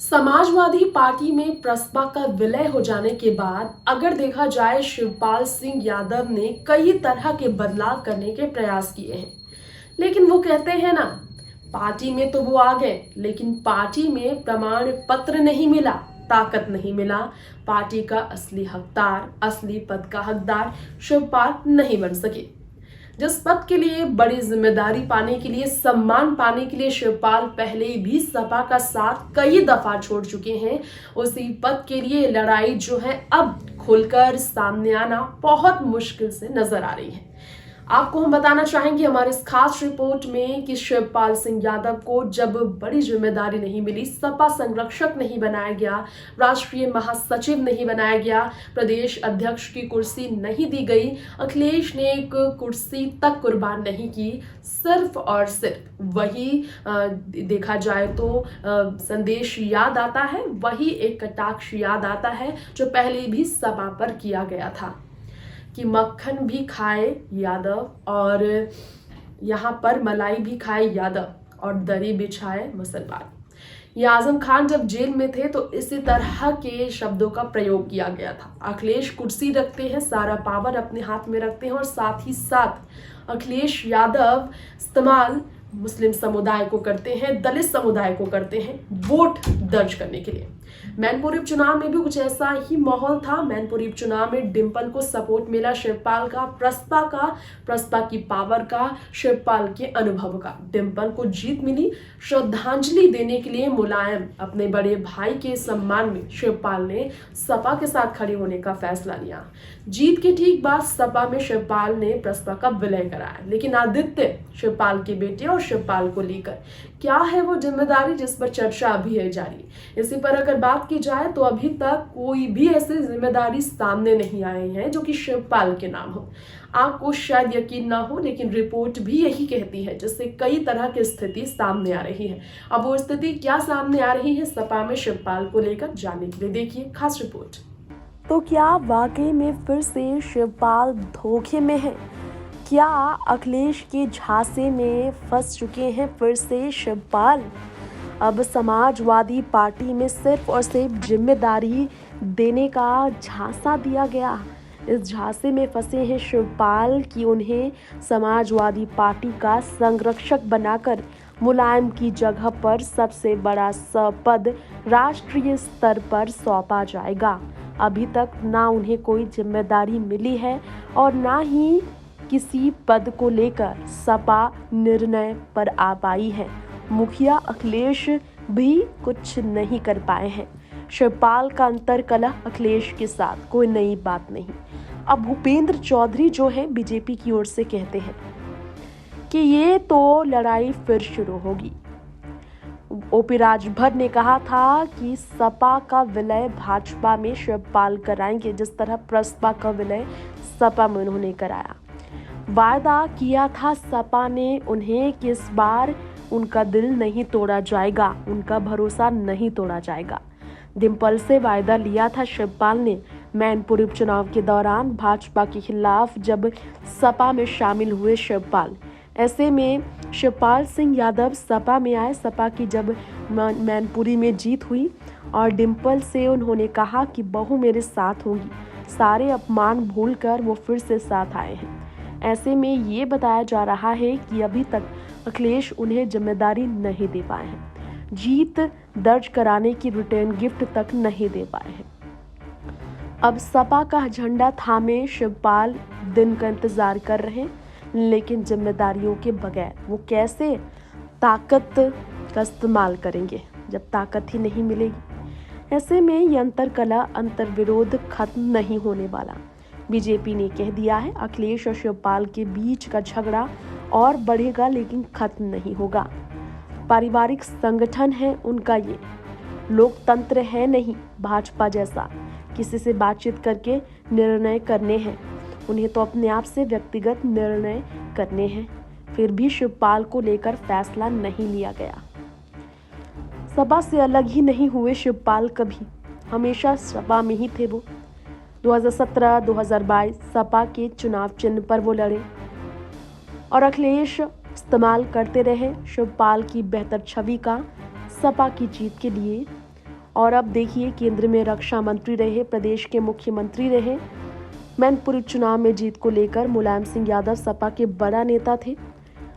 Samajwadi party में प्रसपा का विलय हो जाने के बाद अगर देखा जाए शिवपाल सिंह यादव ने कई तरह के बदलाव करने के प्रयास किए हैं। लेकिन वो कहते हैं ना, पार्टी में तो वो आ गए लेकिन पार्टी में प्रमाण पत्र नहीं मिला, ताकत नहीं मिला। पार्टी का असली हकदार, असली पद का हकदार शिवपाल नहीं बन सके। जिस पद के लिए, बड़ी जिम्मेदारी पाने के लिए, सम्मान पाने के लिए शिवपाल पहले भी सपा का साथ कई दफा छोड़ चुके हैं, उसी पद के लिए लड़ाई जो है अब खुलकर सामने आना बहुत मुश्किल से नजर आ रही है। आपको हम बताना चाहेंगे हमारे इस खास रिपोर्ट में कि शिवपाल सिंह यादव को जब बड़ी जिम्मेदारी नहीं मिली, सपा संरक्षक नहीं बनाया गया, राष्ट्रीय महासचिव नहीं बनाया गया, प्रदेश अध्यक्ष की कुर्सी नहीं दी गई, अखिलेश ने एक कुर्सी तक कुर्बान नहीं की, सिर्फ और सिर्फ वही देखा जाए तो संदेश याद आता है, वही एक कटाक्ष याद आता है जो पहले भी सपा पर किया गया था कि मक्खन भी खाए यादव और यहाँ पर मलाई भी खाए यादव और दरी बिछाए मुसलमान। ये आजम खान जब जेल में थे तो इसी तरह के शब्दों का प्रयोग किया गया था। अखिलेश कुर्सी रखते हैं, सारा पावर अपने हाथ में रखते हैं और साथ ही साथ अखिलेश यादव इस्तेमाल मुस्लिम समुदाय को करते हैं, दलित समुदाय को करते हैं वोट दर्ज करने के लिए। मैनपुरी उपचुनाव में भी कुछ ऐसा ही माहौल था। मैनपुरी उपचुनाव में डिंपल को सपोर्ट मिला, शिवपाल का, प्रसपा की पावर का, शिवपाल के अनुभव का। डिंपल को जीत मिली। श्रद्धांजलि देने के लिए मुलायम अपने बड़े भाई के सम्मान में शिवपाल ने सपा के साथ खड़े होने का फैसला लिया। जीत के ठीक बाद सपा में शिवपाल ने प्रसपा का विलय कराया, लेकिन आदित्य शिवपाल के बेटे और शिवपाल को लेकर क्या है वो जिम्मेदारी जिस पर चर्चा अभी है जारी। इसी पर अगर बात की जाए तो अभी तक कोई भी ऐसी जिम्मेदारी सामने नहीं आए हैं जो कि शिवपाल के नाम हो। आपको शायद यकीन ना हो, लेकिन रिपोर्ट भी यही कहती है, जिससे कई तरह की स्थिति सामने आ रही है। अब वो स्थिति क्या सामने आ रही है सपा में शिवपाल को लेकर, जानने के लिए देखिए खास रिपोर्ट। तो क्या वाकई में फिर से शिवपाल धोखे में है? क्या अखिलेश के झांसे में फंस चुके हैं फिर से शिवपाल? अब समाजवादी पार्टी में सिर्फ और सिर्फ जिम्मेदारी देने का झांसा दिया गया। इस झांसे में फंसे हैं शिवपाल कि उन्हें समाजवादी पार्टी का संरक्षक बनाकर मुलायम की जगह पर सबसे बड़ा पद राष्ट्रीय स्तर पर सौंपा जाएगा। अभी तक ना उन्हें कोई जिम्मेदारी मिली है और ना ही किसी पद को लेकर सपा निर्णय पर आ पाई है। मुखिया अखिलेश भी कुछ नहीं कर पाए हैं। शिवपाल का अंतर्कलह अखिलेश के साथ कोई नई बात नहीं। अब भूपेंद्र चौधरी जो है बीजेपी की ओर से कहते हैं कि ये तो लड़ाई फिर शुरू होगी। ओपी राजभर ने कहा था कि सपा का विलय भाजपा में शिवपाल कराएंगे, जिस तरह प्रसपा का विलय सपा में उन्होंने कराया। वायदा किया था सपा ने उन्हें कि इस बार उनका दिल नहीं तोड़ा जाएगा, उनका भरोसा नहीं तोड़ा जाएगा। डिंपल से वायदा लिया था शिवपाल ने। मैनपुरी उपचुनाव के दौरान भाजपा के खिलाफ जब सपा में शामिल हुए शिवपाल, ऐसे में शिवपाल सिंह यादव सपा में आए। सपा की जब मैनपुरी में जीत हुई और डिंपल से उन्होंने कहा कि बहू मेरे साथ होंगी, सारे अपमान भूलकर वो फिर से साथ आए हैं। ऐसे में ये बताया जा रहा है कि अभी तक अखिलेश उन्हें जिम्मेदारी नहीं दे पाए हैं, जीत दर्ज कराने की रिटर्न गिफ्ट तक नहीं दे पाए हैं। अब सपा का झंडा थामे शिवपाल दिन का इंतजार कर रहे हैं, लेकिन जिम्मेदारियों के बगैर वो कैसे ताकत का इस्तेमाल करेंगे जब ताकत ही नहीं मिलेगी। ऐसे में ये अंतरकलह, अंतर्विरोध खत्म नहीं होने वाला। बीजेपी ने कह दिया है अखिलेश और शिवपाल के बीच का झगड़ा और बढ़ेगा, लेकिन खत्म नहीं होगा। पारिवारिक संगठन है उनका, ये लोकतंत्र है नहीं भाजपा जैसा किसी से बातचीत करके निर्णय करने हैं। उन्हें तो अपने आप से व्यक्तिगत निर्णय करने हैं। फिर भी शिवपाल को लेकर फैसला नहीं लिया गया। सपा से अलग ही नहीं हुए शिवपाल कभी, हमेशा सपा में ही थे वो। 2017-2022 सपा के चुनाव चिन्ह पर वो लड़े और अखिलेश इस्तेमाल करते रहे शिवपाल की बेहतर छवि का सपा की जीत के लिए। और अब देखिए, केंद्र में रक्षा मंत्री रहे, प्रदेश के मुख्यमंत्री रहे। मैनपुरी चुनाव में जीत को लेकर मुलायम सिंह यादव सपा के बड़ा नेता थे,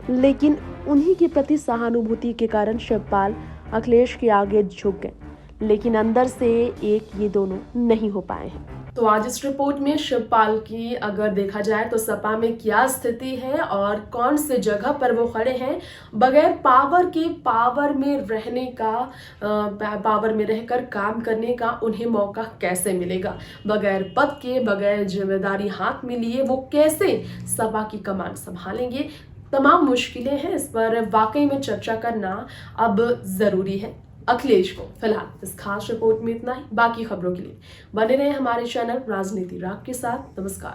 लेकिन उन्हीं के प्रति सहानुभूति के कारण शिवपाल अखिलेश के आगे झुक गए, लेकिन अंदर से एक ये दोनों नहीं हो पाए हैं। तो आज इस रिपोर्ट में शिवपाल की अगर देखा जाए तो सपा में क्या स्थिति है और कौन से जगह पर वो खड़े हैं, बगैर पावर के पावर में रहने का, पावर में रहकर काम करने का उन्हें मौका कैसे मिलेगा, बगैर पद के, बगैर जिम्मेदारी हाथ में लिए वो कैसे सपा की कमान संभालेंगे। तमाम मुश्किलें हैं, इस पर वाकई में चर्चा करना अब जरूरी है। अखिलेश को फिलहाल इस खास रिपोर्ट में इतना ही। बाकी खबरों के लिए बने रहे हमारे चैनल राजनीति राग के साथ। नमस्कार।